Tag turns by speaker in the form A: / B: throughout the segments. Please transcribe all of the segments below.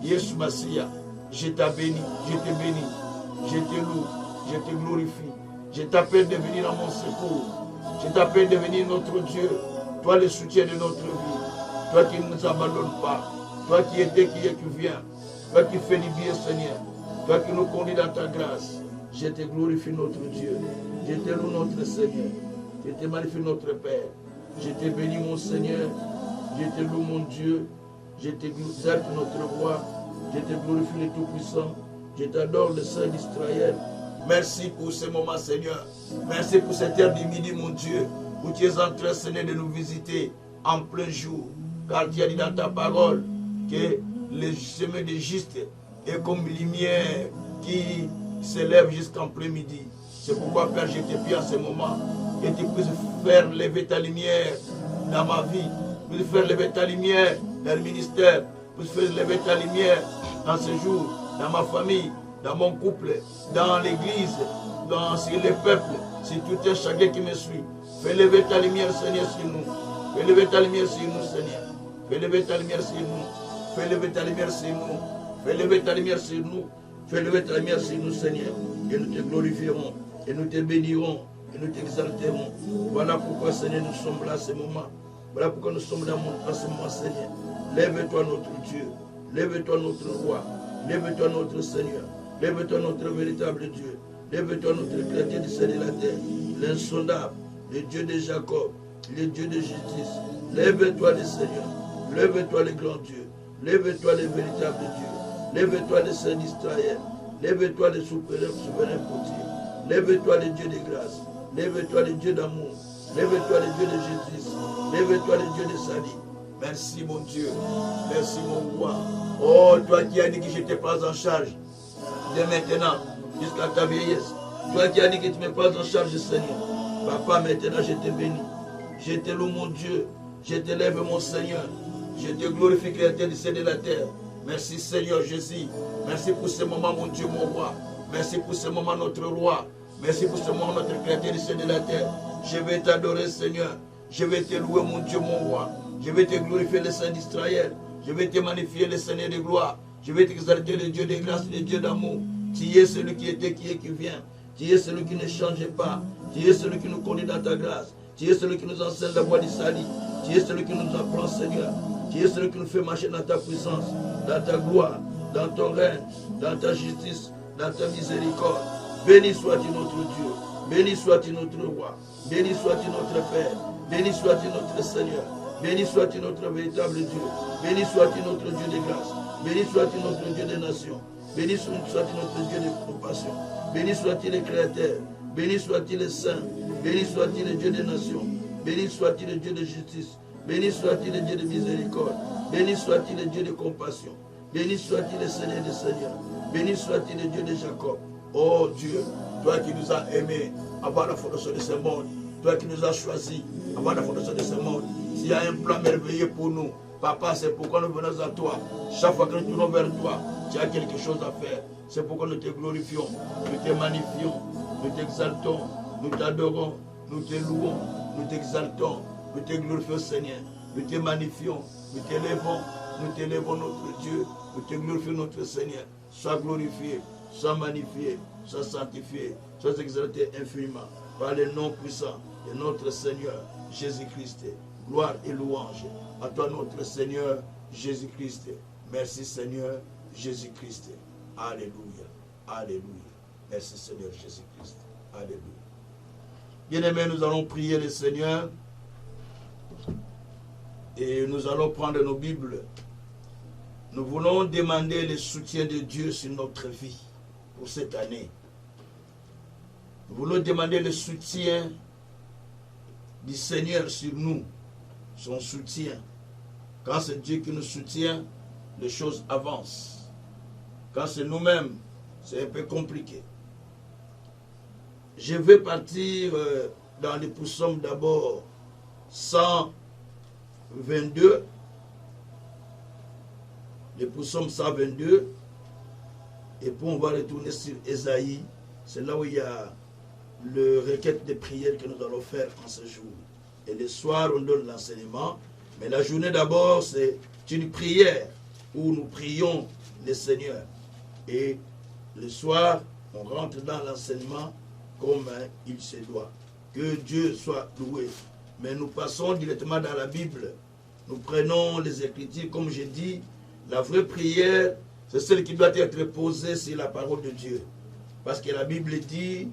A: Yesu Massia, je t'ai béni, je te bénis, je te loue, je te glorifie. Je t'appelle de venir à mon secours. Je t'appelle de venir notre Dieu. Toi le soutien de notre vie. Toi qui ne nous abandonnes pas. Toi qui étais, qui est, qui vient. Toi qui fais du bien, Seigneur. Toi qui nous conduis dans ta grâce. Je te glorifie notre Dieu. Je te loue notre Seigneur. Je te magnifie notre Père. Je te bénis mon Seigneur. Je te loue mon Dieu. Je t'exalte notre roi. Je te glorifie le Tout-Puissant. Je t'adore le Saint d'Israël. Merci pour ce moment, Seigneur. Merci pour cette heure du midi, mon Dieu, où tu es en train, Seigneur, de nous visiter en plein jour. Car tu as dit dans ta parole que le chemin des justes est comme lumière qui s'élève jusqu'en plein midi. C'est pourquoi, Père, je te prie en ce moment que tu puisses faire lever ta lumière dans ma vie, puisses faire lever ta lumière dans le ministère, puisses faire lever ta lumière dans ce jour, dans ma famille, dans mon couple, dans l'église, sur le peuple, sur tout un chacun qui me suit. Fais lever ta lumière, Seigneur, sur nous. Fais lever ta lumière sur nous, Seigneur. Fais lever ta lumière sur nous. Fais lever ta lumière sur nous. Fais lever ta lumière sur nous. Fais lever ta lumière sur nous, Seigneur. Et nous te glorifierons. Et nous te bénirons. Et nous t'exalterons. Voilà pourquoi, Seigneur, nous sommes là à ce moment. Voilà pourquoi nous sommes là à ce moment, Seigneur. Lève-toi, notre Dieu. Lève-toi, notre roi. Lève-toi, notre Seigneur. Lève-toi, notre véritable Dieu. Lève-toi, notre créateur du ciel et de la terre. L'insondable, le Dieu de Jacob, le Dieu de justice. Lève-toi, le Seigneur. Lève-toi, le grand Dieu. Lève-toi, le véritable Dieu. Lève-toi, le Saint d'Israël. Lève-toi, le souverain potier. Lève-toi, le Dieu de grâce. Lève-toi, le Dieu d'amour. Lève-toi, le Dieu de justice. Lève-toi, le Dieu de salut. Merci, mon Dieu. Merci, mon roi. Oh, toi qui as dit que je te prends en charge de maintenant jusqu'à ta vieillesse. Toi qui as dit que tu me prends en charge, Seigneur. Papa, maintenant je te bénis. Je te loue, mon Dieu. Je te lève, mon Seigneur. Je te glorifie, Créateur du ciel et de la terre. Merci, Seigneur Jésus. Merci pour ce moment, mon Dieu, mon roi. Merci pour ce moment, notre roi. Merci pour ce moment, notre Créateur du ciel et de la terre. Je vais t'adorer, Seigneur. Je vais te louer, mon Dieu, mon roi. Je vais te glorifier, le Saint d'Israël. Je vais te magnifier, le Seigneur de gloire. Je vais t'exalter, le Dieu de grâce, le Dieu d'amour. Tu es celui qui était, qui est, qui vient. Tu es celui qui ne change pas. Tu es celui qui nous conduit dans ta grâce. Tu es celui qui nous enseigne la voie du salut. Tu es celui qui nous apprend, Seigneur. Tu es celui qui nous fait marcher dans ta puissance, dans ta gloire, dans ton règne, dans ta justice, dans ta miséricorde. Béni sois-tu notre Dieu. Béni sois-tu notre roi. Béni sois-tu notre Père. Béni sois-tu notre Seigneur. Béni sois-tu notre véritable Dieu. Béni sois-tu notre Dieu de grâce. Béni sois-tu notre Dieu des nations. Béni sois-tu notre Dieu de compassion. Béni sois-tu le Créateur. Béni sois-tu le Saint. Béni sois-tu le Dieu des nations. Béni sois-tu le Dieu de justice. Béni sois-tu le Dieu de miséricorde. Béni sois-tu le Dieu de compassion. Béni sois-tu le Seigneur des seigneurs. Béni sois-tu le Dieu de Jacob. Oh Dieu, toi qui nous as aimés avant la fondation de ce monde. Toi qui nous as choisis avant la fondation de ce monde. S'il y a un plan merveilleux pour nous, Papa, c'est pourquoi nous venons à toi. Chaque fois que nous tournons vers toi, tu as quelque chose à faire. C'est pourquoi nous te glorifions, nous te magnifions, nous t'exaltons, nous t'adorons, nous te louons, nous t'exaltons, nous te glorifions, Seigneur. Nous te magnifions, nous t'élèvons notre Dieu, nous te glorifions notre Seigneur. Sois glorifié, sois magnifié, sois sanctifié, sois exalté infiniment par le nom puissant de notre Seigneur Jésus-Christ. Gloire et louange à toi notre Seigneur Jésus-Christ. Merci Seigneur Jésus-Christ. Alléluia. Alléluia. Merci Seigneur Jésus-Christ. Alléluia. Bien-aimés, nous allons prier le Seigneur et nous allons prendre nos Bibles. Nous voulons demander le soutien de Dieu sur notre vie pour cette année. Nous voulons demander le soutien du Seigneur sur nous, son soutien. Quand c'est Dieu qui nous soutient, les choses avancent. Quand c'est nous-mêmes, c'est un peu compliqué. Je vais partir dans les psaumes d'abord 122. Les psaumes 122. Et puis on va retourner sur Ésaïe. C'est là où il y a le requête de prière que nous allons faire en ce jour. Et le soir, on donne l'enseignement. Mais la journée d'abord, c'est une prière où nous prions le Seigneur. Et le soir, on rentre dans l'enseignement comme il se doit. Que Dieu soit loué. Mais nous passons directement dans la Bible. Nous prenons les Écritures, comme j'ai dit, la vraie prière, c'est celle qui doit être posée sur la parole de Dieu. Parce que la Bible dit,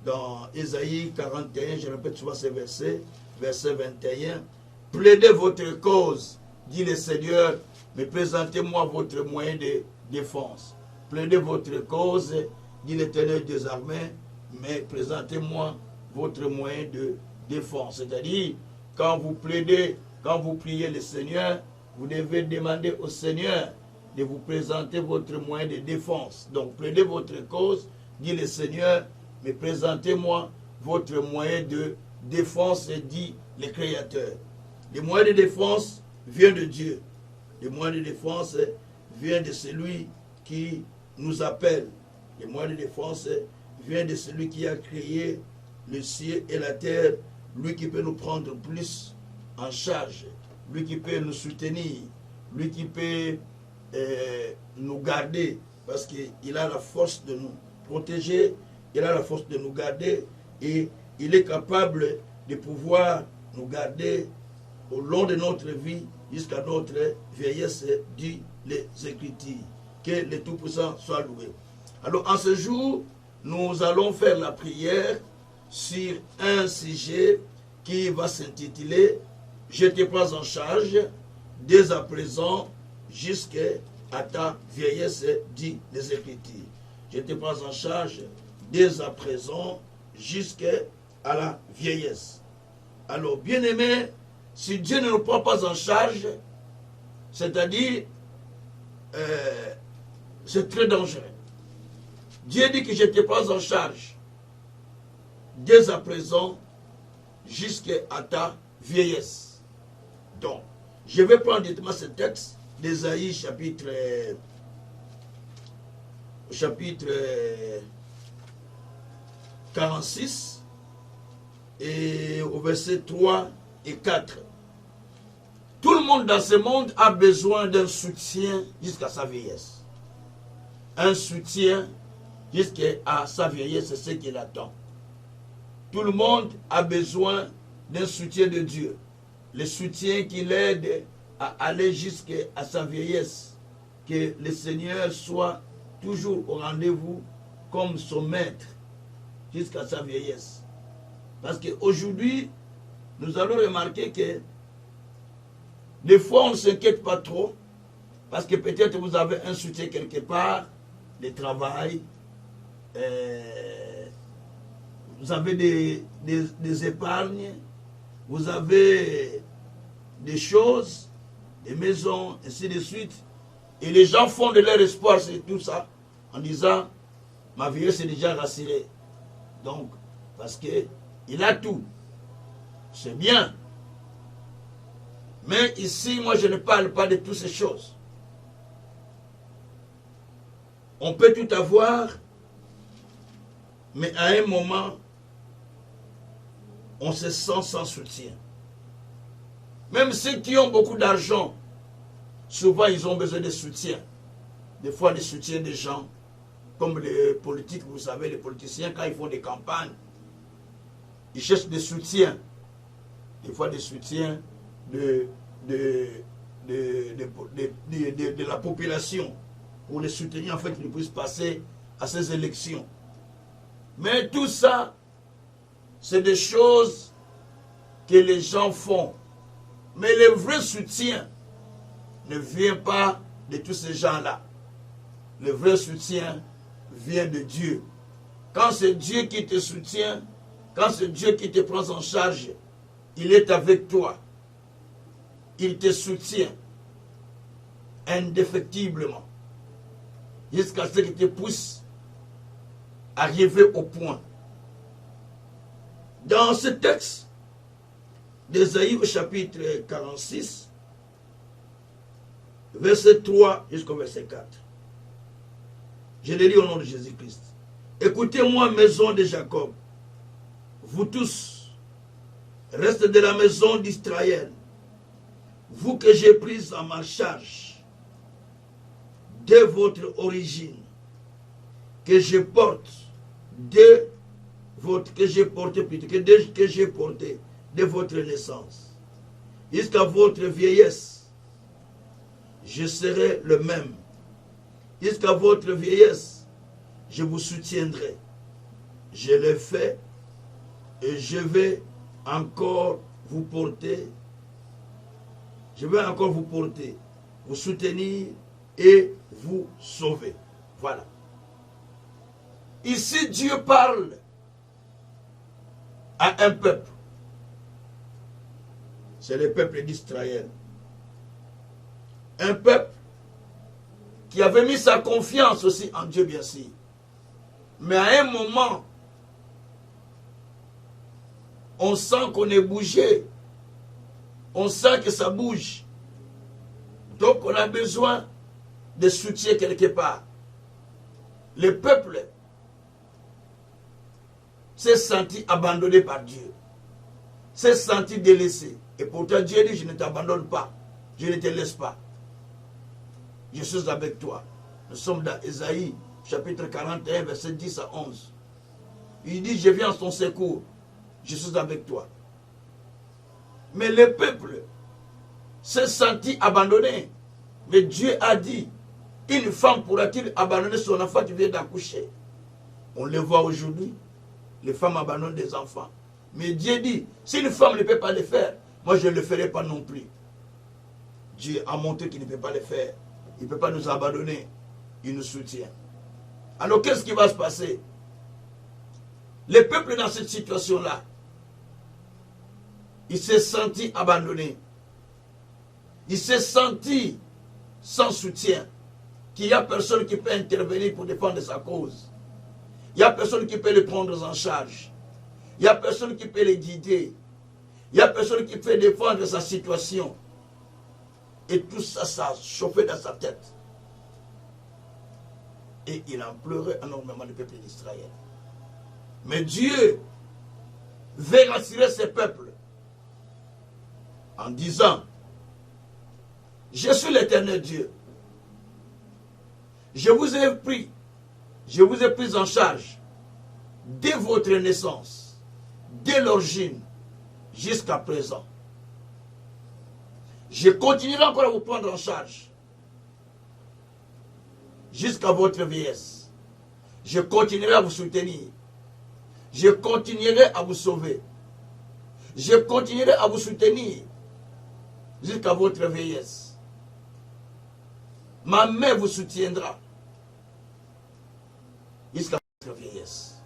A: dans Ésaïe 41, je répète souvent ce verset, verset 21, « Plaidez votre cause, dit le Seigneur, mais présentez-moi votre moyen de défense. Plaidez votre cause, dit l'Éternel des armées, mais présentez-moi votre moyen de défense. » C'est-à-dire, quand vous plaidez, quand vous priez le Seigneur, vous devez demander au Seigneur de vous présenter votre moyen de défense. Donc, plaidez votre cause, dit le Seigneur, mais présentez-moi votre moyen de défense, dit le Créateur. Le moyen de défense vient de Dieu. Le moyen de défense vient de celui qui nous appelle. Le moyen de défense vient de celui qui a créé le ciel et la terre, lui qui peut nous prendre plus en charge, lui qui peut nous soutenir, lui qui peut nous garder, parce qu'il a la force de nous protéger, il a la force de nous garder, et il est capable de pouvoir nous garder au long de notre vie jusqu'à notre vieillesse, dit les Écritures. Que le Tout-Puissant soit loué. Alors en ce jour, nous allons faire la prière sur un sujet qui va s'intituler « Je te prends en charge dès à présent jusqu'à ta vieillesse, dit les Écritures. » Je te prends en charge dès à présent jusqu'à la vieillesse. Alors, bien-aimés, si Dieu ne nous prend pas en charge, c'est-à-dire, c'est très dangereux. Dieu dit que je te prends en charge dès à présent jusqu'à ta vieillesse. Donc, je vais prendre directement ce texte d'Ésaïe chapitre 46 et au verset 3 et 4. Tout le monde dans ce monde a besoin d'un soutien jusqu'à sa vieillesse. Un soutien jusqu'à sa vieillesse, c'est ce qu'il attend. Tout le monde a besoin d'un soutien de Dieu. Le soutien qui l'aide à aller jusqu'à sa vieillesse. Que le Seigneur soit toujours au rendez-vous comme son maître jusqu'à sa vieillesse. Parce qu'aujourd'hui, nous allons remarquer que des fois, on ne s'inquiète pas trop, parce que peut-être vous avez un soutien quelque part, de travail, vous avez des épargnes, vous avez des choses, des maisons, ainsi de suite. Et les gens font de leur espoir sur tout ça, en disant, ma vieillesse est déjà rassurée. Donc, parce qu'il a tout. C'est bien. Mais ici, moi, je ne parle pas de toutes ces choses. On peut tout avoir, mais à un moment, on se sent sans soutien. Même ceux qui ont beaucoup d'argent, souvent, ils ont besoin de soutien. Des fois, de soutien des gens, comme les politiques, vous savez, les politiciens, quand ils font des campagnes, ils cherchent des soutiens. Des fois, des soutiens de la population pour les soutenir, en fait, qu'ils puissent passer à ces élections. Mais tout ça, c'est des choses que les gens font. Mais le vrai soutien ne vient pas de tous ces gens-là. Le vrai soutien vient de Dieu. Quand c'est Dieu qui te soutient, quand c'est Dieu qui te prend en charge, il est avec toi. Il te soutient indéfectiblement jusqu'à ce qu'il te pousse à arriver au point. Dans ce texte d'Ésaïe au chapitre 46, verset 3 jusqu'au verset 4, je le lis au nom de Jésus-Christ. Écoutez-moi, maison de Jacob, vous tous, reste de la maison d'Israël, vous que j'ai pris en ma charge. de votre origine, que je porte, de votre, que j'ai porté plutôt, que j'ai porté de votre naissance, jusqu'à votre vieillesse, je serai le même. Jusqu'à votre vieillesse, je vous soutiendrai. Je l'ai fait et je vais encore vous porter. Je vais encore vous porter, vous soutenir et vous sauver. Voilà. Ici, Dieu parle à un peuple. C'est le peuple d'Israël. Un peuple qui avait mis sa confiance aussi en Dieu, bien sûr. Mais à un moment, on sent qu'on est bougé. On sent que ça bouge. Donc on a besoin de soutien quelque part. Le peuple s'est senti abandonné par Dieu. S'est senti délaissé. Et pourtant Dieu dit, je ne t'abandonne pas. Je ne te laisse pas. Je suis avec toi. Nous sommes dans Ésaïe, chapitre 41, verset 10 à 11. Il dit, je viens à ton secours. Je suis avec toi. Mais le peuple s'est senti abandonné. Mais Dieu a dit, une femme pourra-t-il abandonner son enfant qui vient d'accoucher? On le voit aujourd'hui. Les femmes abandonnent des enfants. Mais Dieu dit, si une femme ne peut pas le faire, moi je ne le ferai pas non plus. Dieu a montré qu'il ne peut pas le faire. Il ne peut pas nous abandonner. Il nous soutient. Alors qu'est-ce qui va se passer? Le peuple dans cette situation-là, il s'est senti abandonné. Il s'est senti sans soutien. Qu'il n'y a personne qui peut intervenir pour défendre sa cause. Il n'y a personne qui peut le prendre en charge. Il n'y a personne qui peut le guider. Il n'y a personne qui peut défendre sa situation. Et tout ça, ça a chauffé dans sa tête. Et il en pleurait énormément le peuple d'Israël. Mais Dieu veut rassurer ses peuples en disant, je suis l'Éternel Dieu. Je vous ai pris en charge dès votre naissance, dès l'origine, jusqu'à présent. Je continuerai encore à vous prendre en charge jusqu'à votre vieillesse. Je continuerai à vous soutenir. Je continuerai à vous sauver. Je continuerai à vous soutenir jusqu'à votre vieillesse. Ma main vous soutiendra jusqu'à votre vieillesse.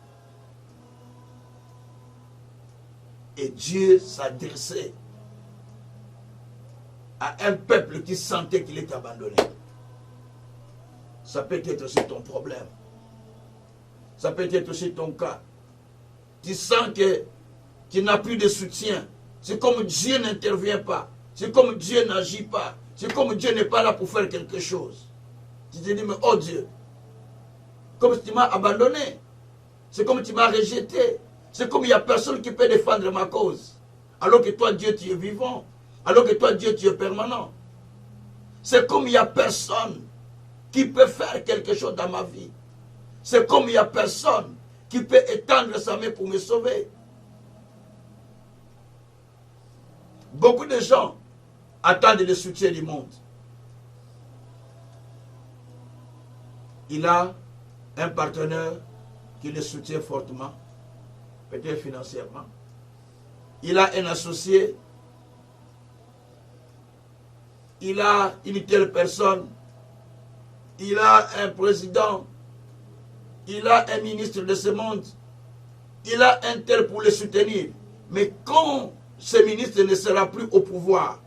A: Et Dieu s'adressait à un peuple qui sentait qu'il est abandonné. Ça peut être aussi ton problème. Ça peut être aussi ton cas. Tu sens que tu n'as plus de soutien. C'est comme Dieu n'intervient pas. C'est comme Dieu n'agit pas. C'est comme Dieu n'est pas là pour faire quelque chose. Tu te dis, mais oh Dieu, comme si tu m'as abandonné. C'est comme tu m'as rejeté. C'est comme il n'y a personne qui peut défendre ma cause. Alors que toi, Dieu, tu es vivant. Alors que toi, Dieu, tu es permanent. C'est comme il n'y a personne qui peut faire quelque chose dans ma vie. C'est comme il n'y a personne qui peut étendre sa main pour me sauver. Beaucoup de gens attendent le soutien du monde. Il a un partenaire qui le soutient fortement, peut-être financièrement. Il a un associé. Il a une telle personne. Il a un président. Il a un ministre de ce monde. Il a un tel pour le soutenir. Mais quand ce ministre ne sera plus au pouvoir,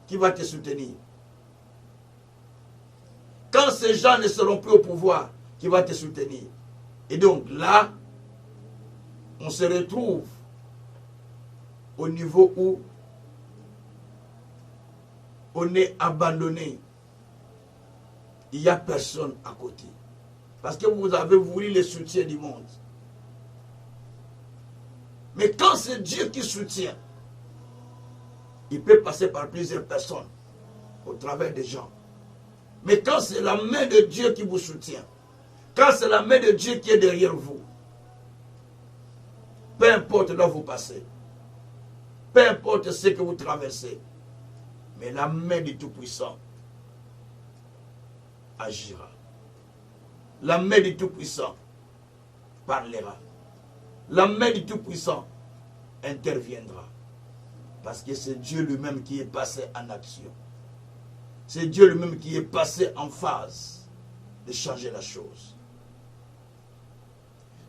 A: qui va te soutenir? Quand ces gens ne seront plus au pouvoir, qui va te soutenir? Et donc là, on se retrouve au niveau où on est abandonné. Il n'y a personne à côté. Parce que vous avez voulu le soutien du monde. Mais quand c'est Dieu qui soutient, il peut passer par plusieurs personnes, au travers des gens. Mais quand c'est la main de Dieu qui vous soutient, quand c'est la main de Dieu qui est derrière vous, peu importe là où vous passez, peu importe ce que vous traversez, mais la main du Tout-Puissant agira. La main du Tout-Puissant parlera. La main du Tout-Puissant interviendra. Parce que c'est Dieu lui-même qui est passé en action. C'est Dieu lui-même qui est passé en phase de changer la chose.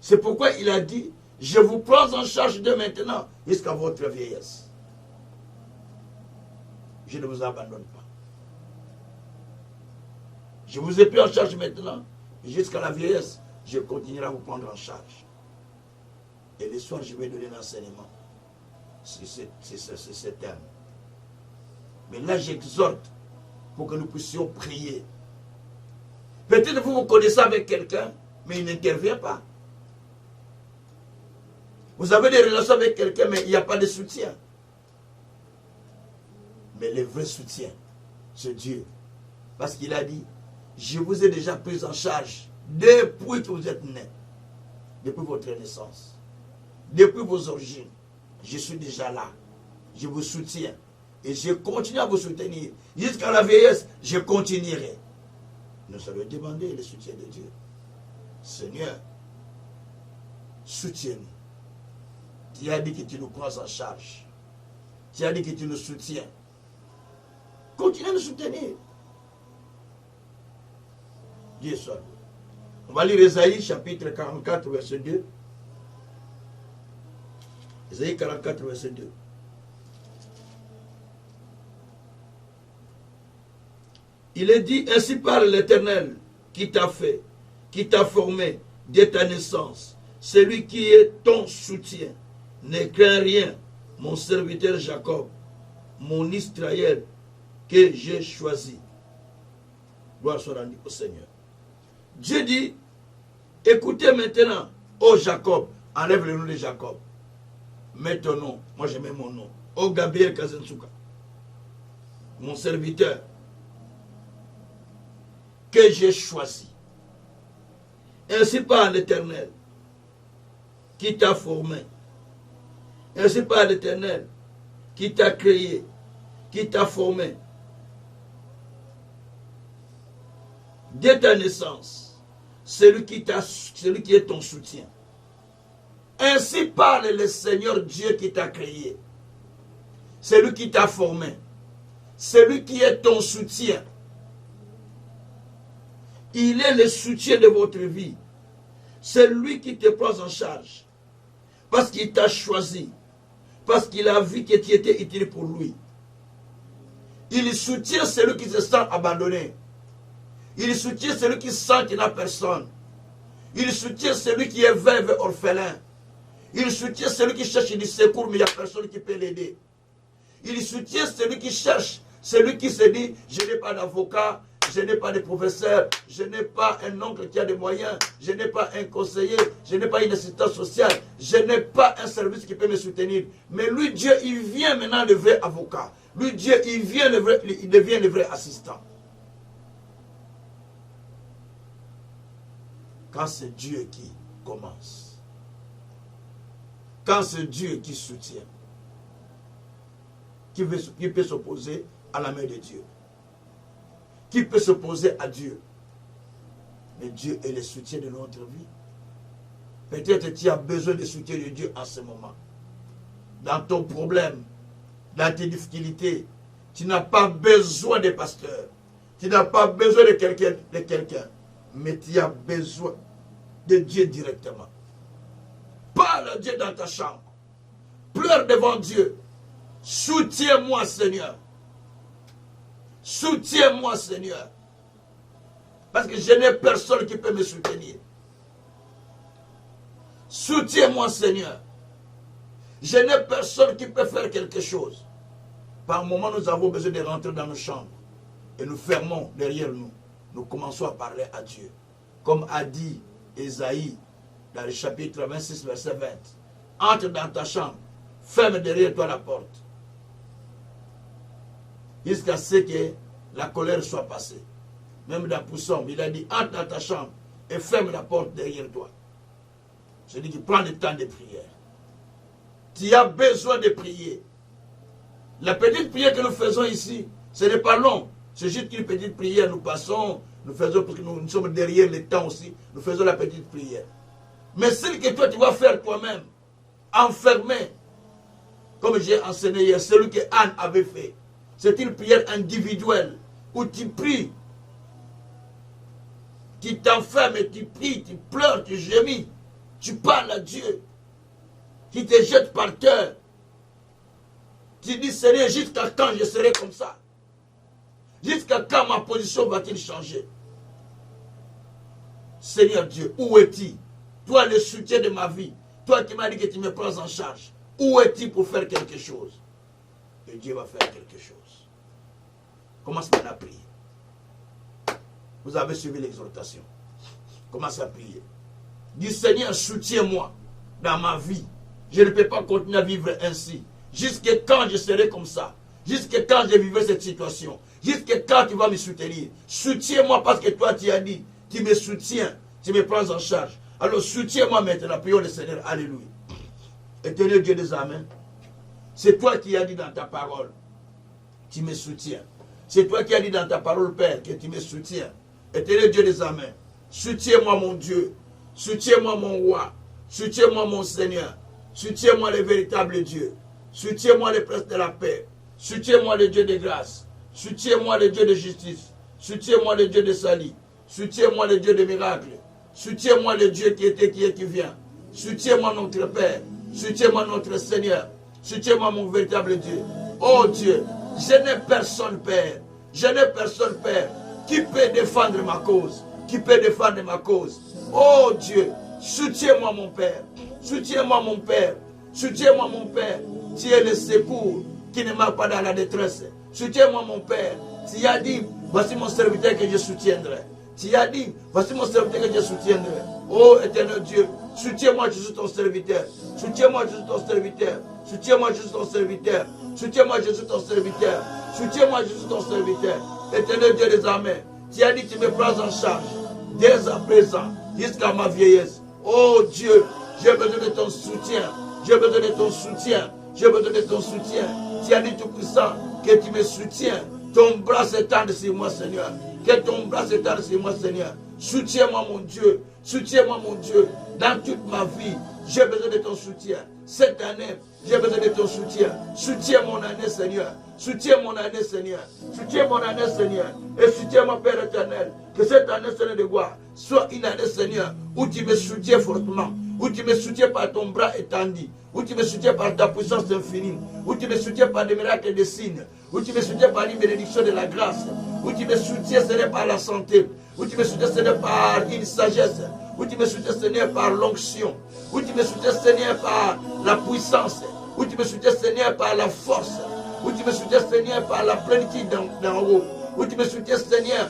A: C'est pourquoi il a dit, je vous prends en charge de maintenant jusqu'à votre vieillesse. Je ne vous abandonne pas. Je vous ai pris en charge maintenant, jusqu'à la vieillesse, je continuerai à vous prendre en charge. Et le soir, je vais donner l'enseignement. C'est ce thème. Mais là, j'exhorte pour que nous puissions prier. Peut-être vous vous connaissez avec quelqu'un, mais il n'intervient pas. Vous avez des relations avec quelqu'un, mais il n'y a pas de soutien. Mais le vrai soutien, c'est Dieu. Parce qu'il a dit, je vous ai déjà pris en charge depuis que vous êtes nés, depuis votre naissance, depuis vos origines. Je suis déjà là. Je vous soutiens. Et je continue à vous soutenir. Jusqu'à la vieillesse, je continuerai. Nous allons demander le soutien de Dieu. Seigneur, soutiens-nous. Tu as dit que tu nous prends en charge. Tu as dit que tu nous soutiens. Continue à nous soutenir. Dieu soit. On va lire Ésaïe chapitre 44, verset 2. Ésaïe 44, verset 2. Il est dit, ainsi parle l'Éternel qui t'a fait, qui t'a formé dès ta naissance, celui qui est ton soutien. Ne crains rien, mon serviteur Jacob, mon Israël que j'ai choisi. Gloire soit rendue au Seigneur. Dieu dit, écoutez maintenant, ô Jacob, enlève le nom de Jacob. Mets ton nom, moi je mets mon nom. Ô Gabriel Kazensuka, mon serviteur, que j'ai choisi. Ainsi par l'Éternel, qui t'a formé. Ainsi par l'Éternel, qui t'a créé, qui t'a formé. Dès ta naissance, celui qui est ton soutien. Ainsi parle le Seigneur Dieu qui t'a créé. Celui qui t'a formé. Celui qui est ton soutien. Il est le soutien de votre vie. C'est lui qui te prend en charge. Parce qu'il t'a choisi. Parce qu'il a vu que tu étais utile pour lui. Il soutient celui qui se sent abandonné. Il soutient celui qui sent qu'il n'a personne. Il soutient celui qui est veuve et orphelin. Il soutient celui qui cherche du secours, mais il n'y a personne qui peut l'aider. Il soutient celui qui cherche, celui qui se dit, je n'ai pas d'avocat, je n'ai pas de professeur, je n'ai pas un oncle qui a des moyens, je n'ai pas un conseiller, je n'ai pas une assistance sociale, je n'ai pas un service qui peut me soutenir. Mais lui, Dieu, il vient maintenant le vrai avocat. Lui, Dieu, il devient le vrai assistant. Quand c'est Dieu qui commence, quand c'est Dieu qui soutient, qui peut s'opposer à la main de Dieu? Qui peut s'opposer à Dieu? Mais Dieu est le soutien de notre vie. Peut-être que tu as besoin du soutien de Dieu en ce moment. Dans ton problème, dans tes difficultés, tu n'as pas besoin de pasteur. Tu n'as pas besoin de quelqu'un. Mais tu as besoin de Dieu directement. Parle à Dieu dans ta chambre. Pleure devant Dieu. Soutiens-moi, Seigneur. Soutiens-moi, Seigneur. Parce que je n'ai personne qui peut me soutenir. Soutiens-moi, Seigneur. Je n'ai personne qui peut faire quelque chose. Par moment, nous avons besoin de rentrer dans nos chambres. Et nous fermons derrière nous. Nous commençons à parler à Dieu. Comme a dit Ésaïe dans le chapitre 26, verset 20. Entre dans ta chambre. Ferme derrière toi la porte. Jusqu'à ce que la colère soit passée. même dans Poussom, il a dit, entre dans ta chambre et ferme la porte derrière toi. Je dis qu'il prend le temps de prière. Tu as besoin de prier. La petite prière que nous faisons ici, ce n'est pas long. C'est juste une petite prière. Nous passons, nous faisons, parce que nous sommes derrière le temps aussi, nous faisons la petite prière. Mais celle que toi, tu vas faire toi-même, enfermé, comme j'ai enseigné hier, celui que Anne avait fait. C'est une prière individuelle où tu pries. Tu t'enfermes et tu pries, tu pleures, tu gémis. Tu parles à Dieu. Tu te jettes par terre. Tu dis, Seigneur, jusqu'à quand je serai comme ça? Jusqu'à quand ma position va-t-il changer? Seigneur Dieu, où es-tu? Toi, le soutien de ma vie. Toi qui m'as dit que tu me prends en charge. Où es-tu pour faire quelque chose? Et Dieu va faire quelque chose. Commence à prier. Vous avez suivi l'exhortation. Commence à prier. Dis, Seigneur, soutiens-moi dans ma vie. Je ne peux pas continuer à vivre ainsi. Jusqu'à quand je serai comme ça? Jusqu'à quand je vivrai cette situation? Jusqu'à quand tu vas me soutenir? Soutiens-moi parce que toi tu as dit, tu me soutiens, tu me prends en charge. Alors soutiens-moi maintenant, prions le Seigneur, alléluia. Éternel Dieu des amens, c'est toi qui as dit dans ta parole, tu me soutiens. C'est toi qui as dit dans ta parole, Père, que tu me soutiens. Éternel Dieu des amens, soutiens-moi mon Dieu, soutiens-moi mon roi, soutiens-moi mon Seigneur, soutiens-moi le véritable Dieu, soutiens-moi le prince de la paix, soutiens-moi le Dieu de grâce, soutiens-moi le Dieu de justice, soutiens-moi le Dieu de salut, soutiens-moi le Dieu de miracles, soutiens-moi le Dieu qui était, qui est, qui vient, soutiens-moi notre Père, soutiens-moi notre Seigneur, soutiens-moi mon véritable Dieu. Oh Dieu, je n'ai personne, Père, je n'ai personne, Père, qui peut défendre ma cause, qui peut défendre ma cause. Oh Dieu, soutiens-moi mon Père, soutiens-moi mon Père, soutiens-moi mon Père, tu es le secours qui ne marche pas dans la détresse. Soutiens-moi mon Père, tu as dit, voici mon serviteur que je soutiendrai. Tu as dit, voici mon serviteur que je soutiendrai. Oh éternel Dieu, soutiens-moi, je suis ton serviteur. Soutiens-moi, je suis ton serviteur. Soutiens-moi, je suis ton serviteur. Soutiens-moi, je suis ton serviteur. Soutiens-moi, je suis ton serviteur. Éternel Dieu des armées, tu as dit, tu me prends en charge dès à présent, jusqu'à ma vieillesse. Oh Dieu, j'ai besoin de ton soutien. J'ai besoin de ton soutien. J'ai besoin de ton soutien. Tu as dit tout puissant que tu me soutiens. Ton bras s'étend sur moi, Seigneur. Que ton bras s'étende sur moi, Seigneur. Soutiens-moi, mon Dieu. Soutiens-moi, mon Dieu. Dans toute ma vie, j'ai besoin de ton soutien. Cette année, j'ai besoin de ton soutien. Soutiens mon année, Seigneur. Soutiens mon année, Seigneur. Soutiens mon année, Seigneur. Et soutiens-moi, Père éternel. Que cette année, Seigneur de gloire, soit une année, Seigneur, où tu me soutiens fortement. Où tu me soutiens par ton bras étendu. Où tu me soutiens par ta puissance infinie. Où tu me soutiens par des miracles et des signes. Où tu me soutiens par une bénédiction de la grâce. Où tu me soutiens, Seigneur, par la santé. Où tu me soutiens, Seigneur, par une sagesse. Où tu me soutiens, Seigneur, par l'onction. Où tu me soutiens, Seigneur, par la puissance. Où tu me soutiens, Seigneur, par la force. Où tu me soutiens, Seigneur, par la plénitude d'en haut. Où tu me soutiens, Seigneur,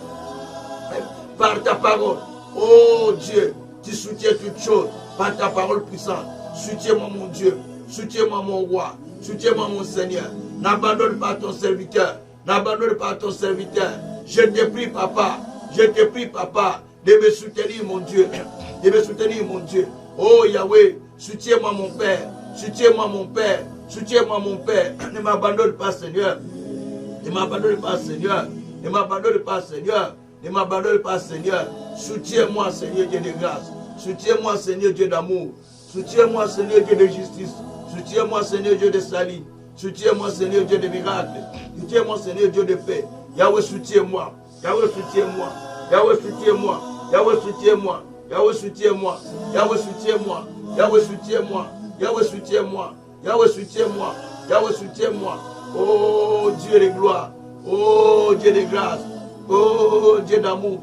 A: par ta parole. Oh Dieu, tu soutiens toutes choses par ta parole puissante. Soutiens-moi, mon Dieu. Soutiens-moi, mon roi. Soutiens-moi, mon Seigneur. N'abandonne pas ton serviteur. N'abandonne pas ton serviteur. Je te prie, papa. Je te prie, papa, de me soutenir, mon Dieu. De me soutenir, mon Dieu. Oh Yahweh, soutiens-moi, mon Père. Soutiens-moi, mon Père. Soutiens-moi, mon Père. Ne m'abandonne pas, Seigneur. Ne m'abandonne pas, Seigneur. Ne m'abandonne pas, Seigneur. Ne m'abandonne pas, Seigneur. Soutiens-moi, Seigneur Dieu de grâce. Soutiens-moi, Seigneur Dieu d'amour. Soutiens-moi, Seigneur Dieu de justice. Soutiens-moi, Seigneur Dieu de salut. Soutiens-moi, Seigneur Dieu de miracles. Soutiens-moi, Seigneur Dieu de paix. Yahweh, soutiens-moi. Yahweh, soutiens-moi. Yahweh, soutiens-moi. Yahweh, soutiens-moi. Yahweh, soutiens-moi. Yahweh, soutiens-moi. Yahweh, soutiens-moi. Yahweh, soutiens-moi. Yahweh, soutiens-moi. Yahweh, soutiens-moi. Oh Dieu de gloire. Oh Dieu de grâce. Oh Dieu d'amour.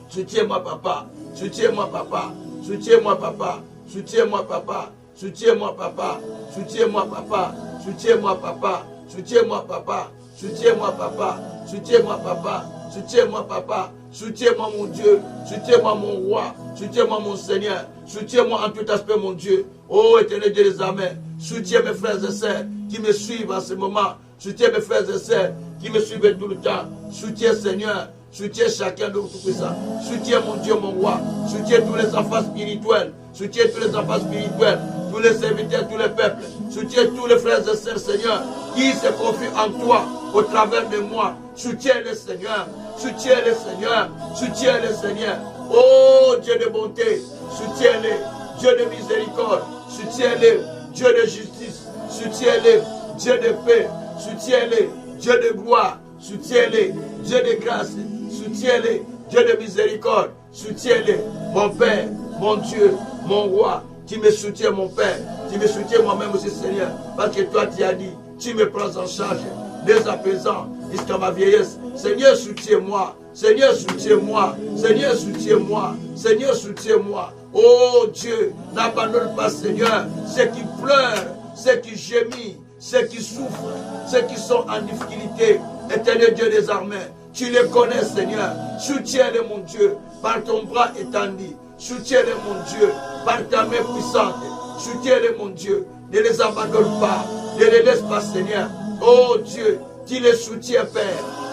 A: Soutiens-moi, papa. Soutiens-moi, papa. Soutiens-moi, papa. Soutiens-moi, papa. Soutiens-moi, papa. Soutiens-moi, papa. Soutiens-moi, papa. Soutiens-moi, papa. Soutiens-moi, papa. Soutiens-moi, papa. Soutiens-moi, papa. Soutiens-moi, mon Dieu. Soutiens-moi, mon roi. Soutiens-moi, mon Seigneur. Soutiens-moi en tout aspect, mon Dieu. Oh, éternel Dieu des armées. Soutiens mes frères et sœurs qui me suivent en ce moment. Soutiens mes frères et sœurs qui me suivent tout le temps. Soutiens, Seigneur, Soutiens chacun de nous tout ça. Soutiens mon Dieu, mon roi. Soutiens tous les enfants spirituels. Soutiens tous les enfants spirituels. Tous les serviteurs, tous les peuples. Soutiens tous les frères et sœurs, Seigneur, qui se confient en toi au travers de moi. Soutiens-les, Seigneur. Soutiens-les, Seigneur. Soutiens-les, Seigneur. Oh Dieu de bonté. Soutiens-les. Dieu de miséricorde. Soutiens-les. Dieu de justice. Soutiens-les. Dieu de paix. Soutiens-les. Dieu de gloire. Soutiens-les. Dieu de grâce. Soutiens-les. Dieu de miséricorde. Soutiens-les. Mon Père, mon Dieu, mon roi. Tu me soutiens, mon Père. Tu me soutiens moi-même aussi, Seigneur. Parce que toi, tu as dit, tu me prends en charge dès à présent, jusqu'à ma vieillesse. Seigneur, soutiens-moi. Seigneur, soutiens-moi. Seigneur, soutiens-moi. Seigneur, soutiens-moi. Oh Dieu, n'abandonne pas, Seigneur, ceux qui pleurent, ceux qui gémissent, ceux qui souffrent, ceux qui sont en difficulté. Éternel Dieu des armées, tu les connais, Seigneur. Soutiens-les, mon Dieu, par ton bras étendu. Soutiens-les, mon Dieu, par ta main puissante. Soutiens-les, mon Dieu. Ne les abandonne pas. Ne les laisse pas, Seigneur. Oh Dieu, tu les soutiens, Père.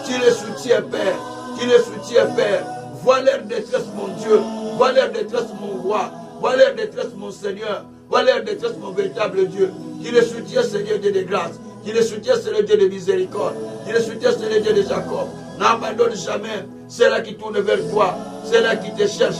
A: Tu les soutiens, Père. Tu les soutiens, Père. Vois leur détresse, mon Dieu. Vois leur détresse, mon roi. Vois leur détresse, mon Seigneur. Vois leur détresse, mon véritable Dieu. Tu les soutiens, Seigneur Dieu de grâce. Tu les soutiens, Seigneur Dieu de miséricorde. Tu les soutiens, Seigneur Dieu de Jacob. N'abandonne jamais. C'est là qui tourne vers toi. C'est là qui te cherche.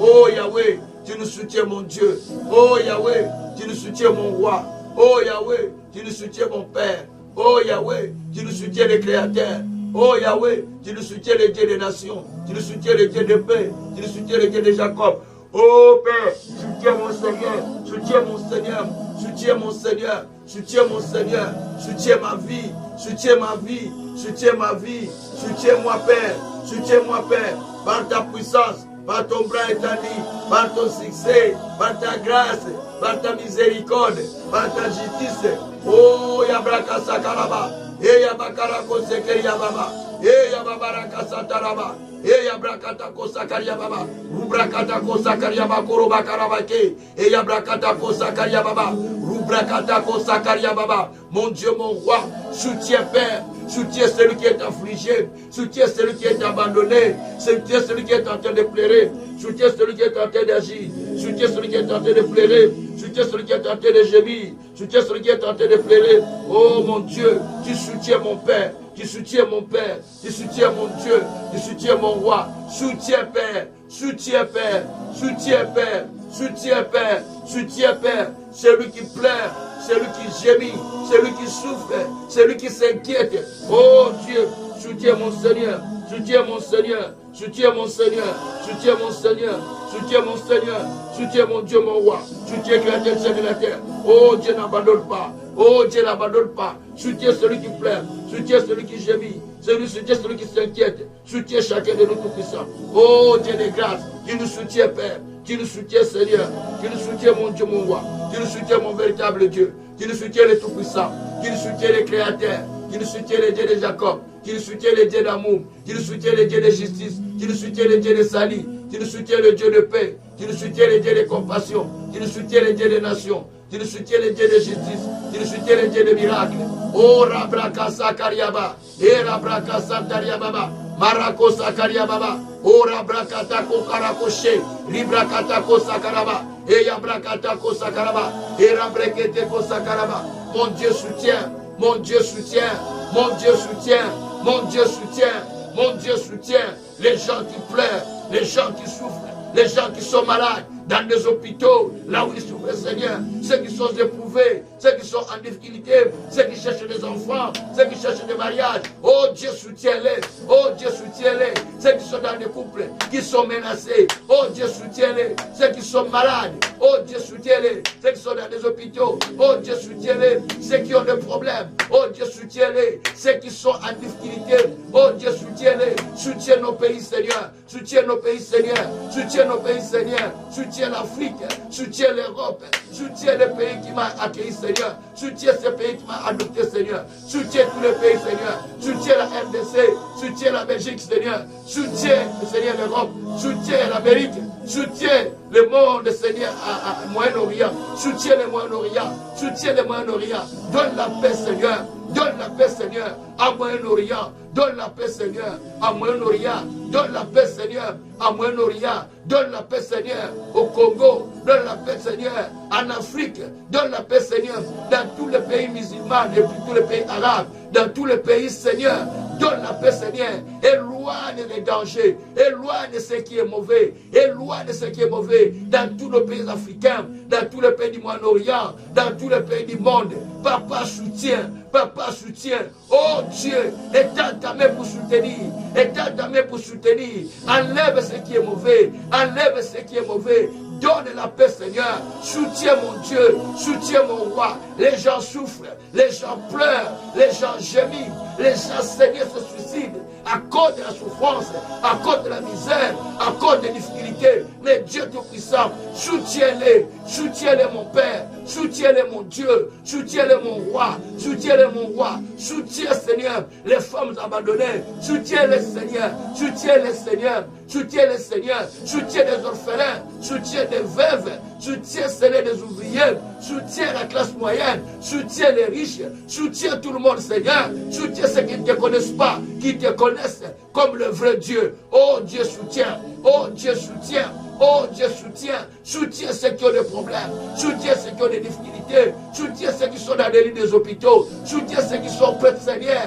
A: Oh Yahweh, tu nous soutiens, mon Dieu. Oh Yahweh, tu nous soutiens, mon roi. Oh Yahweh, tu nous soutiens, mon Père. Oh Yahweh, tu nous soutiens, le Créateur. Oh Yahweh, tu nous soutiens, le Dieu des nations. Tu nous soutiens, le Dieu de paix. Tu nous soutiens, le Dieu de Jacob. Oh Père, soutiens mon Seigneur. Soutiens mon Seigneur. Soutiens mon Seigneur. Soutiens mon Seigneur. Soutiens ma vie. Soutiens ma vie. Soutiens ma vie. Soutiens-moi, Père. Soutiens-moi, Père. Par ta puissance, par ton bras étendu, par ton succès, par ta grâce, par ta miséricorde, par ta justice. Oh, Yabraka Sakaraba. Et Yabakarako Sekeri Yababa. Et Yababaraka Sataraba. Et Yabrakata Kosakaria Baba. Rubrakata Kosakaria Bakoroba Karabake. Et Yabrakata Kosakaria Baba. Rubrakata Kosakaria Baba. Mon Dieu, mon roi, soutiens, Père. Soutiens celui qui est affligé. Soutiens celui qui est abandonné. Soutiens celui qui est en train de pleurer. Soutiens celui qui est en train d'agir. Soutiens celui qui est en train de pleurer. Soutiens celui qui est en train de gémir. Soutiens celui qui est en train de pleurer. Oh mon Dieu, tu soutiens mon Père. Tu soutiens mon Père. Tu soutiens mon Dieu. Tu soutiens mon roi. Soutiens Père. Soutiens Père. Soutiens Père. Soutiens Père. Soutiens Père. Celui qui pleure. Celui qui gémit. Celui qui souffre. Celui qui s'inquiète. Oh Dieu, soutiens mon Seigneur. Soutiens mon Seigneur. Soutiens mon Seigneur. Soutiens mon Seigneur. Soutiens mon Seigneur. Soutiens mon Dieu, mon roi. Soutiens Créateur de la terre. Oh Dieu, n'abandonne pas. Oh Dieu, n'abandonne pas. Soutiens celui qui pleure. Soutiens celui qui gémit. Soutiens celui qui s'inquiète. Soutiens chacun de nous tout-puissants. Oh Dieu de grâce. Tu nous soutiens, Père. Tu nous soutiens, Seigneur. Tu nous soutiens, mon Dieu, mon roi. Tu nous soutiens, mon véritable Dieu. Tu nous soutiens, les tout-puissants. Tu nous soutiens, les créateurs. Tu nous soutiens, les dieux de Jacob. Tu nous soutiens, les dieux d'amour. Tu nous soutiens, les dieux de justice. Tu nous soutiens, les dieux de salut. Tu nous soutiens, le Dieu de paix. Tu nous soutiens, les dieux de compassion. Tu nous soutiens, les dieux des nations. Tu nous soutiens, les dieux de justice. Tu nous soutiens, les dieux de miracles. Oh, Rabrakasa Kariaba. Et Rabrakasa Tariababa. Marako Sakariababa. Oh, Rabrakata Kokarakoshe. Ribrakata Kosakaraba. Et Yabrakata Kosakaraba. Et Rabrekete Kosakaraba. Mon Dieu soutient. Mon Dieu soutient. Mon Dieu soutient. Mon Dieu soutient. Mon Dieu soutient les gens qui pleurent, les gens qui souffrent, les gens qui sont malades, dans des hôpitaux, là où ils souffrent, Seigneur, ceux qui sont éprouvés, ceux qui sont en difficulté, ceux qui cherchent des enfants, ceux qui cherchent des mariages. Oh Dieu, soutiens-les. Oh Dieu, soutiens-les. Ceux qui sont dans des couples, qui sont menacés. Oh Dieu, soutiens-les. Ceux qui sont malades. Oh Dieu, soutiens-les. Ceux qui sont dans des hôpitaux. Oh Dieu, soutiens-les. Ceux qui ont des problèmes. Oh Dieu, soutiens-les. Ceux qui sont en difficulté. Oh Dieu, soutiens-les. Soutiens nos pays, Seigneur. Soutiens nos pays, Seigneur. Soutiens nos pays, Seigneur. Soutiens l'Afrique. Soutiens l'Europe. Soutiens les pays qui m'ont accueilli, Seigneur. Soutiens ces pays qui m'ont adopté, Seigneur. Soutiens tous les pays, Seigneur. Soutiens la RDC. Soutiens la Belgique, Seigneur. Soutiens, Seigneur, l'Europe. Soutiens l'Amérique. Soutiens le monde, Seigneur, à Moyen-Orient. Soutiens le Moyen-Orient. Soutiens le Moyen-Orient. Donne la paix, Seigneur. Donne la paix, Seigneur, à Moyen-Orient. Donne la paix, Seigneur, à Moyen-Orient. Donne la paix, Seigneur, à Moyen-Orient. Donne la paix, Seigneur, au Congo. Donne la paix, Seigneur, en Afrique. Donne la paix, Seigneur, dans tous les pays musulmans et puis tous les pays arabes. Dans tous les pays, Seigneur. Donne la paix, Seigneur. Éloigne les dangers. Éloigne ce qui est mauvais. Éloigne ce qui est mauvais dans tous les pays africains, dans tous les pays du Moyen-Orient, dans tous les pays du monde. Papa soutient. Papa soutient. Oh Dieu, étends ta main pour soutenir. Étends ta main pour soutenir. Enlève ce qui est mauvais. Enlève ce qui est mauvais. Donne la paix, Seigneur. Soutiens mon Dieu. Soutiens mon roi. Les gens souffrent. Les gens pleurent. Les gens gémissent. Les gens, Seigneur, se suicident à cause de la souffrance, à cause de la misère, à cause des difficultés. Mais Dieu Tout-Puissant, soutiens-les. Soutiens-les, mon Père. Soutiens-les, mon Dieu. Soutiens-les, mon roi. Soutiens-les, mon roi. Soutiens, Seigneur, les femmes abandonnées. Soutiens-les, Seigneur. Soutiens-les, Seigneur. Soutiens-les, Seigneur. Soutiens les orphelins. Soutiens des veuves. Soutiens, Seigneur, des ouvriers. Soutiens la classe moyenne. Soutiens les riches. Soutiens tout le monde, Seigneur. Soutiens ceux qui ne te connaissent pas, qui te connaissent comme le vrai Dieu. Oh Dieu, soutiens. Oh Dieu, soutiens. Oh Dieu, soutiens. Soutiens ceux qui ont des problèmes. Soutiens ceux qui ont des difficultés. Soutiens ceux qui sont dans les lits des hôpitaux. Soutiens ceux qui sont près de Seigneur.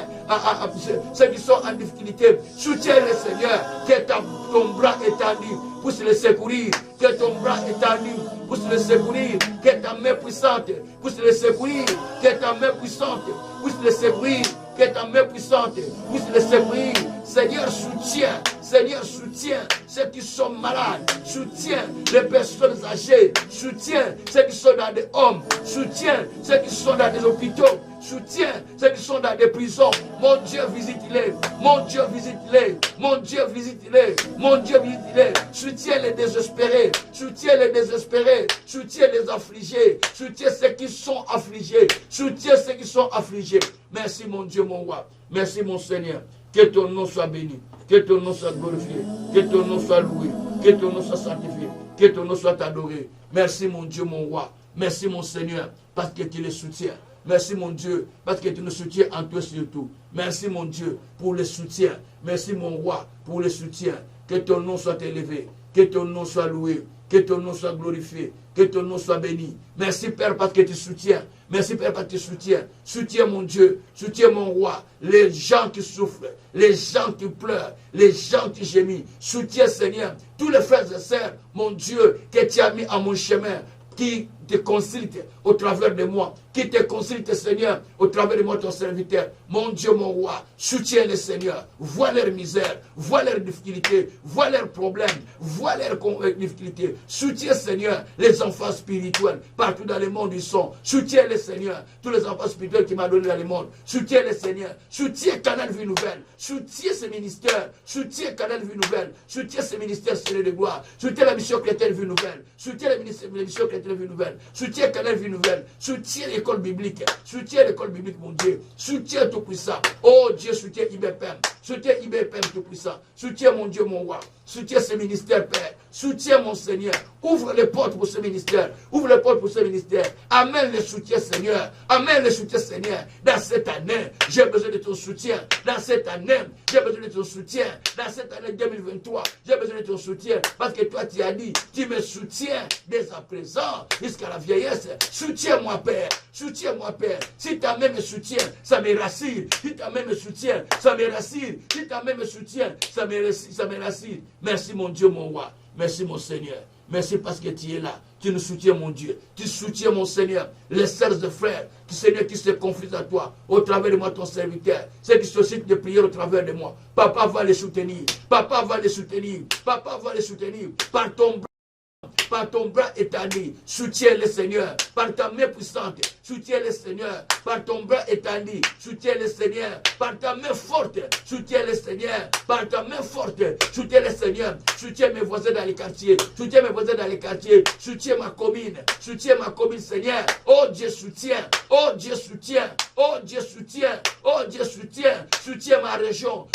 A: Ceux qui sont en difficulté. Soutiens les Seigneur. Que ton bras étendu puisse les secourir. Que ton bras étendu puisse les secourir. Que ta main puissante puisse les secourir. Que ta main puissante puisse les secourir. Que ta main puissante puisse les secourir. Seigneur, soutiens. Seigneur, soutiens ceux qui sont malades. Soutiens les personnes âgées. Soutiens ceux qui sont dans des hommes. Soutiens ceux qui sont dans des hôpitaux. Soutiens ceux qui sont dans des prisons. Mon Dieu, visite-les. Mon Dieu, visite-les. Mon Dieu, visite-les. Mon Dieu, visite-les. Soutiens les désespérés. Soutiens les désespérés. Soutiens les affligés. Soutiens ceux qui sont affligés. Soutiens ceux qui sont affligés. Merci, mon Dieu, mon roi. Merci, mon Seigneur. Que ton nom soit béni. Que ton nom soit glorifié. Que ton nom soit loué. Que ton nom soit sanctifié. Que ton nom soit adoré. Merci, mon Dieu, mon roi. Merci, mon Seigneur, parce que tu les soutiens. Merci, mon Dieu, parce que tu nous soutiens en toi surtout. Merci, mon Dieu, pour le soutien. Merci, mon roi, pour le soutien. Que ton nom soit élevé. Que ton nom soit loué. Que ton nom soit glorifié. Que ton nom soit béni. Merci, Père, parce que tu soutiens. Merci, Père, parce que tu soutiens. Soutiens, mon Dieu. Soutiens, mon roi. Les gens qui souffrent. Les gens qui pleurent. Les gens qui gémissent. Soutiens, Seigneur. Tous les frères et sœurs, mon Dieu, que tu as mis à mon chemin. Qui te consulte au travers de moi, qui te consulte, Seigneur, au travers de moi, ton serviteur. Mon Dieu, mon roi, soutiens les Seigneur, vois leur misère, vois leurs difficultés, vois leurs problèmes, vois leurs difficultés. Soutiens, Seigneur, les enfants spirituels, partout dans le monde ils sont. Soutiens les Seigneur, tous les enfants spirituels qui m'ont donné dans le monde. Soutiens les Seigneur, soutiens Canal Vie Nouvelle, soutiens ce ministère, soutiens Canal Vie Nouvelle, soutiens ce ministère Seigneur de gloire, soutiens la mission chrétienne Vie Nouvelle, soutiens la mission chrétienne Vie Nouvelle, soutiens Canal Vie Nouvelle, soutiens l'école biblique, mon Dieu, soutiens Tout-Puissant. Oh Dieu, soutiens IBPM, soutiens IBPM Tout-Puissant, soutiens mon Dieu, mon roi, soutiens ce ministère, Père, soutiens mon Seigneur, ouvre les portes pour ce ministère, ouvre les portes pour ce ministère, amène le soutien, Seigneur, amène le soutien, Seigneur, dans cette année, j'ai besoin de ton soutien, dans cette année, j'ai besoin de ton soutien, dans cette année 2023, j'ai besoin de ton soutien, parce que toi tu as dit, tu me soutiens dès à présent, jusqu'à la vieillesse, soutiens-moi, Père, soutiens-moi, Père, si ta main me soutient, ça me rassure, si ta main me soutient, ça me rassure, si ta main me soutient, ça me rassure. Merci mon Dieu, mon roi, merci mon Seigneur, merci parce que tu es là, tu nous soutiens mon Dieu, tu soutiens mon Seigneur, les sœurs et frères, Seigneur, qui se confient à toi, au travers de moi ton serviteur, ceux qui suscitent des prières au travers de moi, papa va les soutenir, papa va les soutenir, papa va les soutenir, par ton bras étendu, soutiens le Seigneur, par ta main puissante, soutiens le Seigneur, par ton bras étendu, soutiens le Seigneur, par ta main forte, soutiens le Seigneur, par ta main forte, soutiens le Seigneur, soutiens mes voisins dans les quartiers, soutiens mes voisins dans les quartiers, soutiens ma commune, Seigneur, oh Dieu soutient, oh Dieu soutient, oh Dieu soutient, oh Dieu soutient, soutiens ma région,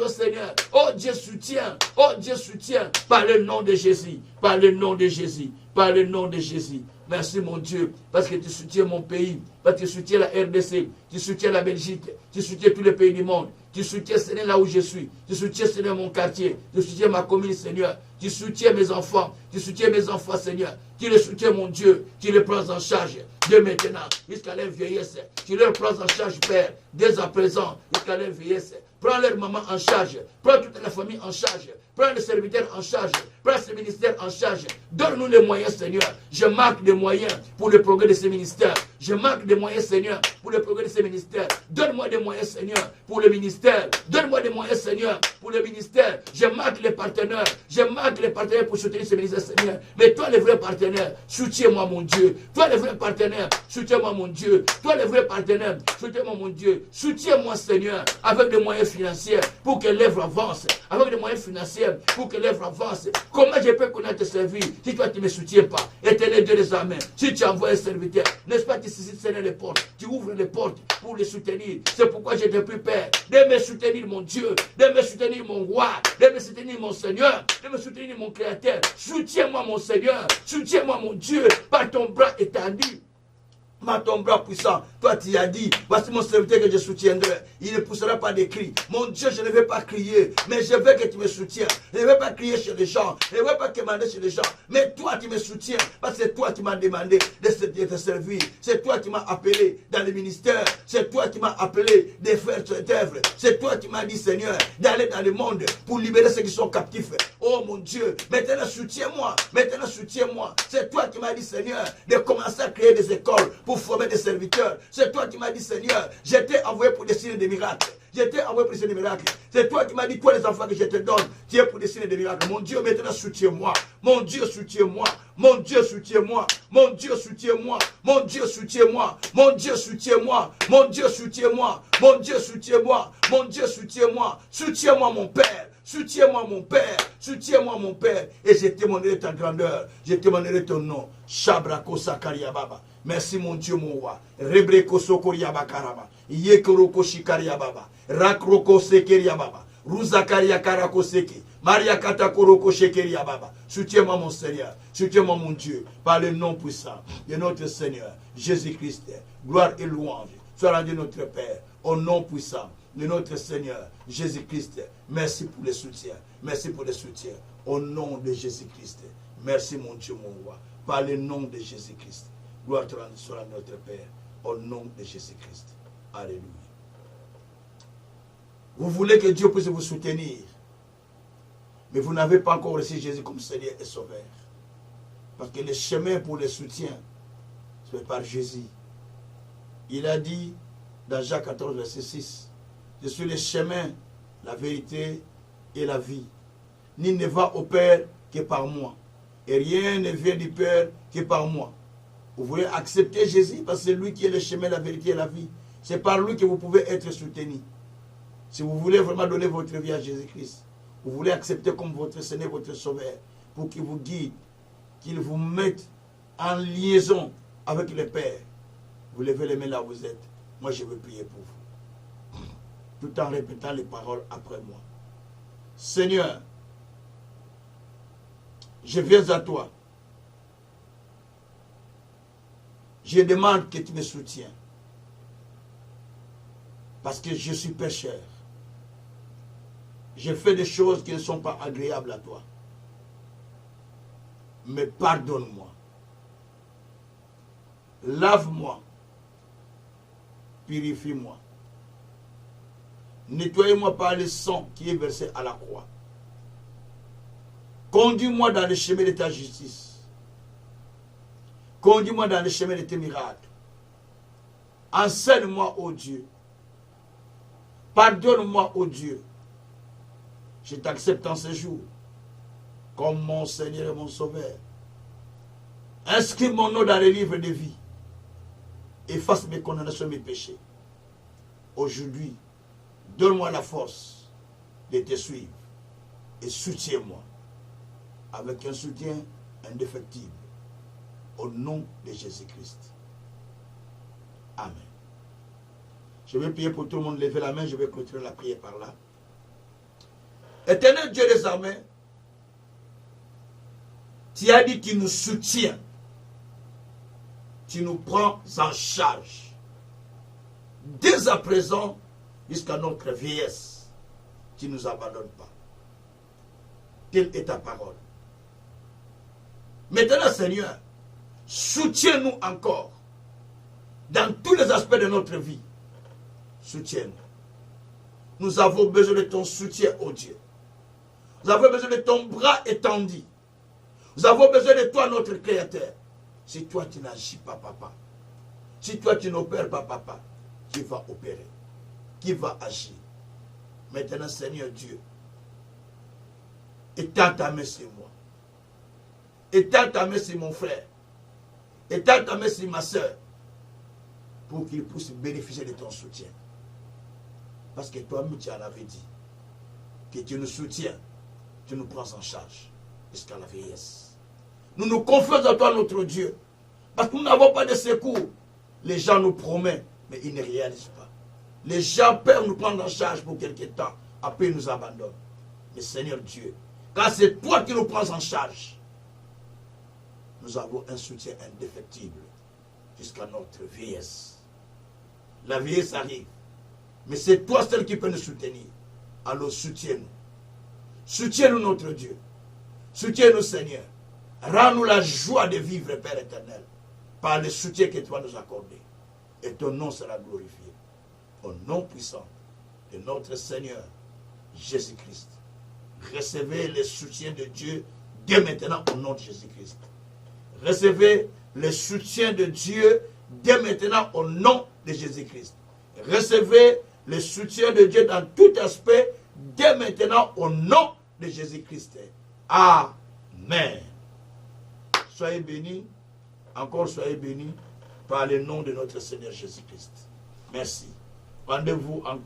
A: Seigneur, oh Dieu soutient, par le nom de Jésus, par le nom de Jésus, par le nom de Jésus. Merci mon Dieu, parce que tu soutiens mon pays, parce que tu soutiens la RDC, tu soutiens la Belgique, tu soutiens tous les pays du monde, tu soutiens Seigneur là où je suis, tu soutiens Seigneur mon quartier, tu soutiens ma commune Seigneur, tu soutiens mes enfants, Seigneur, tu les soutiens mon Dieu, tu les prends en charge de maintenant jusqu'à leur vieillesse, tu les prends en charge Père, dès à présent jusqu'à leur vieillesse. Prends leur maman en charge, prends toute la famille en charge, prends les serviteurs en charge, prends ce ministère en charge. Donne-nous les moyens, Seigneur. Je marque des moyens pour le progrès de ces ministères. Je marque des moyens, Seigneur, pour le progrès de ces ministères. Donne-moi des moyens, Seigneur, pour le ministère. Donne-moi des moyens, Seigneur, pour le ministère. Je marque les partenaires. Je marque les partenaires pour soutenir ces ministères, Seigneur. Mais toi, les vrais partenaires, soutiens-moi, mon Dieu. Toi, les vrais partenaires, soutiens-moi, mon Dieu. Toi, les vrais partenaires, soutiens-moi, mon Dieu. Soutiens-moi, Seigneur, avec des moyens financiers pour que l'œuvre avance. Avec des moyens financiers pour que l'œuvre avance. Comment je peux connaître te servir si toi tu ne me soutiens pas? Éternel Dieu des armées, si tu envoies un serviteur, n'est-ce pas, tu saisisses les portes, tu ouvres les portes pour les soutenir. C'est pourquoi je te prie, Père, de me soutenir, mon Dieu, de me soutenir, mon roi, de me soutenir, mon Seigneur, de me soutenir, mon Créateur. Soutiens-moi, mon Seigneur, soutiens-moi, mon Dieu, par ton bras étendu. Par ton bras puissant, toi tu as dit, voici mon serviteur que je soutiendrai. Il ne poussera pas des cris. Mon Dieu, je ne vais pas crier, mais je veux que tu me soutiennes. Je ne vais pas crier chez les gens, je ne vais pas commander chez les gens. Mais toi, tu me soutiens, parce que c'est toi qui m'as demandé de te servir. C'est toi qui m'as appelé dans le ministère. C'est toi qui m'as appelé de faire cette œuvre. C'est toi qui m'as dit, Seigneur, d'aller dans le monde pour libérer ceux qui sont captifs. Oh mon Dieu, maintenant soutiens-moi. Maintenant soutiens-moi. C'est toi qui m'as dit, Seigneur, de commencer à créer des écoles pour former des serviteurs. C'est toi qui m'as dit, Seigneur, j'étais envoyé pour dessiner des miracles. J'étais envoyé pour dessiner des miracles. C'est toi qui m'as dit, toi les enfants que je te donne, tu es pour dessiner des miracles. Mon Dieu, maintenant soutiens-moi. Mon Dieu, soutiens-moi. Mon Dieu, soutiens-moi. Mon Dieu, soutiens-moi. Mon Dieu, soutiens-moi. Mon Dieu, soutiens-moi. Mon Dieu, soutiens-moi. Mon Dieu, soutiens-moi. Mon Dieu, soutiens-moi. Soutiens-moi, mon Père. Soutiens-moi, mon Père. Soutiens-moi, mon Père. Et je témoignerai ta grandeur. Je témoignerai ton nom. Shabrako Sakaria Baba. Merci mon Dieu, mon roi. Rebreko Sokoria Bakaraba. Yekoroko Shikaria Baba. Rakroko Sekeria Baba. Ruzakaria Karako Seke. Maria Katakoroko Shekeria Baba. Soutiens-moi, mon Seigneur. Soutiens-moi, mon Dieu. Par le nom puissant de notre Seigneur, Jésus-Christ. Gloire et louange soit rendu notre Père. Au nom puissant de notre Seigneur, Jésus-Christ. Merci pour le soutien. Merci pour le soutien. Au nom de Jésus-Christ. Merci, mon Dieu, mon roi. Par le nom de Jésus-Christ. Gloire soit à notre Père, au nom de Jésus-Christ. Alléluia. Vous voulez que Dieu puisse vous soutenir, mais vous n'avez pas encore reçu Jésus comme Seigneur et Sauveur. Parce que le chemin pour le soutien, c'est par Jésus. Il a dit dans Jacques 14, verset 6, je suis le chemin, la vérité et la vie. Nul ne va au Père que par moi. Et rien ne vient du Père que par moi. Vous voulez accepter Jésus parce que c'est lui qui est le chemin, la vérité et la vie. C'est par lui que vous pouvez être soutenu. Si vous voulez vraiment donner votre vie à Jésus-Christ, vous voulez accepter comme votre Seigneur, votre Sauveur, pour qu'il vous guide, qu'il vous mette en liaison avec le Père. Vous levez les mains là où vous êtes. Moi, je veux prier pour vous. Tout en répétant les paroles après moi. Seigneur, je viens à toi. Je demande que tu me soutiens. Parce que je suis pécheur. J'ai fait des choses qui ne sont pas agréables à toi. Mais pardonne-moi. Lave-moi. Purifie-moi. Nettoie-moi par le sang qui est versé à la croix. Conduis-moi dans le chemin de ta justice. Conduis-moi dans le chemin de tes miracles. Enseigne-moi, ô Dieu. Pardonne-moi, ô Dieu. Je t'accepte en ce jour comme mon Seigneur et mon Sauveur. Inscris mon nom dans le livre de vie. Efface mes condamnations, mes péchés. Aujourd'hui, donne-moi la force de te suivre et soutiens-moi avec un soutien indéfectible. Au nom de Jésus-Christ. Amen. Je vais prier pour tout le monde. Levez la main. Je vais clôturer la prière par là. Éternel Dieu des armées, Tu as dit, tu nous soutiens. Tu nous prends en charge. Dès à présent, jusqu'à notre vieillesse, tu ne nous abandonnes pas. Telle est ta parole. Maintenant, Seigneur, soutiens-nous encore dans tous les aspects de notre vie. Soutiens-nous. Nous avons besoin de ton soutien, oh Dieu. Nous avons besoin de ton bras étendu. Nous avons besoin de toi, notre Créateur. Si toi, tu n'agis pas, papa. Si toi, tu n'opères pas, papa. Qui va opérer? Qui va agir? Maintenant, Seigneur Dieu, étends ta main sur moi. Étends ta main sur mon frère. Étends ta main sur ma soeur. Pour qu'il puisse bénéficier de ton soutien. Parce que toi-même, tu en avais dit que tu nous soutiens, tu nous prends en charge jusqu'à la vieillesse. Nous nous confions à toi, notre Dieu. Parce que nous n'avons pas de secours. Les gens nous promettent, mais ils ne réalisent pas. Les gens peuvent nous prendre en charge pour quelque temps. Après, ils nous abandonnent. Mais Seigneur Dieu, quand c'est toi qui nous prends en charge, nous avons un soutien indéfectible jusqu'à notre vieillesse. La vieillesse arrive. Mais c'est toi seul qui peux nous soutenir. Alors soutiens-nous. Soutiens-nous, notre Dieu. Soutiens-nous, Seigneur. Rends-nous la joie de vivre, Père éternel, par le soutien que tu vas nous accorder. Et ton nom sera glorifié. Au nom puissant de notre Seigneur Jésus-Christ. Recevez le soutien de Dieu dès maintenant au nom de Jésus-Christ. Recevez le soutien de Dieu dès maintenant au nom de Jésus-Christ. Recevez le soutien de Dieu dans tout aspect dès maintenant au nom de Jésus-Christ. Amen. Soyez bénis, encore soyez bénis par le nom de notre Seigneur Jésus-Christ. Merci. Rendez-vous encore.